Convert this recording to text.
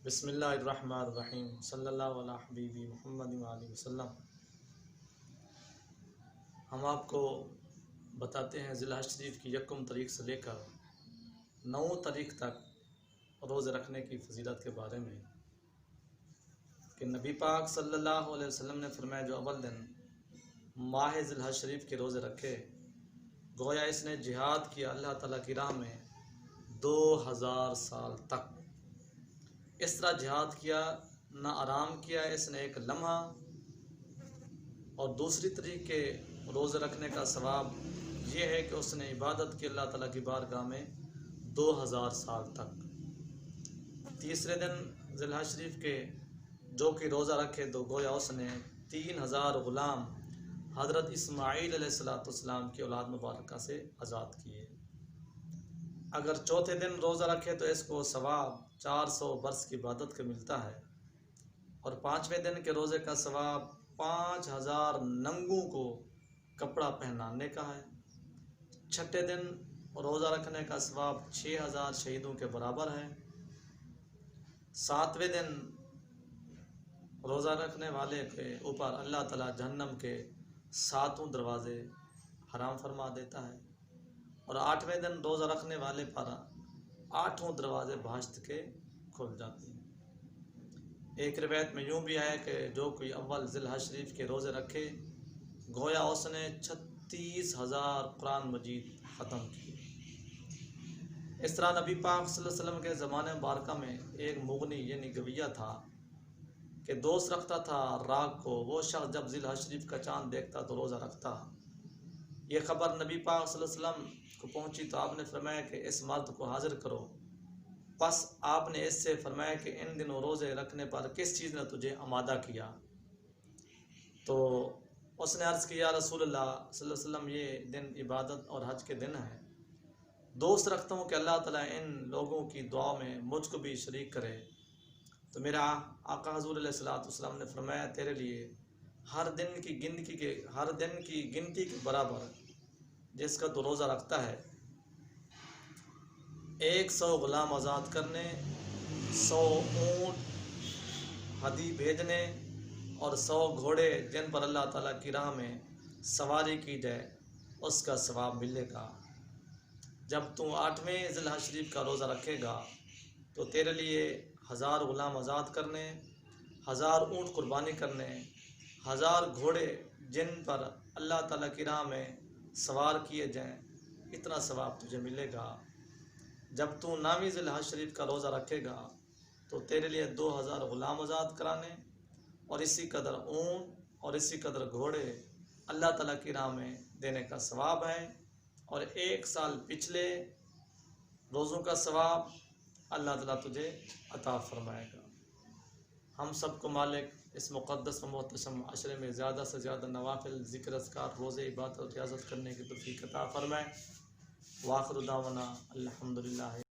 بسم اللہ الرحمن الرحیم صلی اللہ علیہ حبیبی محمد وآلہ وسلم۔ ہم آپ کو بتاتے ہیں ذی الحج شریف کی یکم تاریخ سے لے کر 9 تاریخ تک روزے رکھنے کی فضیلت کے بارے میں کہ نبی پاک صلی اللہ علیہ وسلم نے فرمایا جو اول دن ماہ ذی الحج شریف کے روزے رکھے گویا اس نے جہاد کیا اللہ تعالیٰ کی راہ میں 2000 سال تک۔ اس طرح جہاد کیا، نہ آرام کیا اس نے ایک لمحہ۔ اور دوسری طریق کے روزے رکھنے کا ثواب یہ ہے کہ اس نے عبادت کی اللہ تعالیٰ کی بارگاہ میں 2000 سال تک۔ تیسرے دن ذی الحج شریف کے جو کہ روزہ رکھے تو گویا اس نے 3000 غلام حضرت اسماعیل علیہ السلام کی اولاد مبارکہ سے آزاد کیے۔ اگر چوتھے دن روزہ رکھے تو اس کو ثواب 400 برس کی عبادت کا ملتا ہے، اور 5ویں دن کے روزے کا ثواب 5000 ننگوں کو کپڑا پہنانے کا ہے۔ چھٹے دن روزہ رکھنے کا ثواب 6000 شہیدوں کے برابر ہے۔ 7ویں دن روزہ رکھنے والے کے اوپر اللہ تعالیٰ جہنم کے 7 دروازے حرام فرما دیتا ہے، اور 8ویں دن روزہ رکھنے والے پر 8 دروازے بہشت کے کھل جاتے ہیں۔ ایک روایت میں یوں بھی آیا کہ جو کوئی اول ذی الحج شریف کے روزے رکھے گویا اس نے 36000 قرآن مجید ختم کیے۔ اس طرح نبی پاک صلی اللہ علیہ وسلم کے زمانے مبارکہ میں ایک مغنی یعنی گویہ تھا کہ دوست رکھتا تھا رات کو وہ شخص جب ذی الحج شریف کا چاند دیکھتا تو روزہ رکھتا۔ یہ خبر نبی پاک صلی اللہ علیہ وسلم کو پہنچی تو آپ نے فرمایا کہ اس مرد کو حاضر کرو۔ پس آپ نے اس سے فرمایا کہ ان دنوں روزے رکھنے پر کس چیز نے تجھے آمادہ کیا؟ تو اس نے عرض کیا رسول اللہ صلی اللہ علیہ وسلم یہ دن عبادت اور حج کے دن ہیں، دوست رکھتا ہوں کہ اللہ تعالیٰ ان لوگوں کی دعا میں مجھ کو بھی شریک کرے۔ تو میرا آقا حضور علیہ السلام نے فرمایا تیرے لیے ہر دن کی گنتی کے برابر جس کا تو روزہ رکھتا ہے 100 غلام آزاد کرنے، 100 اونٹ ہدی بھیجنے اور 100 گھوڑے جن پر اللہ تعالیٰ کی راہ میں سواری کی جائے اس کا ثواب ملے گا۔ جب تو 8ویں ذی الحج شریف کا روزہ رکھے گا تو تیرے لیے 1000 غلام آزاد کرنے، 1000 اونٹ قربانی کرنے، 1000 گھوڑے جن پر اللہ تعالیٰ کی راہ میں سوار کیے جائیں، اتنا ثواب تجھے ملے گا۔ جب تو 9ویں ذی الحج شریف کا روزہ رکھے گا تو تیرے لیے 2000 غلام آزاد کرانے اور اسی قدر اونٹ اور اسی قدر گھوڑے اللہ تعالیٰ کی راہ میں دینے کا ثواب ہے، اور 1 سال پچھلے روزوں کا ثواب اللہ تعالیٰ تجھے عطا فرمائے گا۔ ہم سب کو مالک اس مقدس و محتشم عشرے میں زیادہ سے زیادہ نوافل ذکر اذکار روزے عبادت اور ریاضت کرنے کی توفیق عطا فرمائے۔ وآخر دعوانا الحمدللہ۔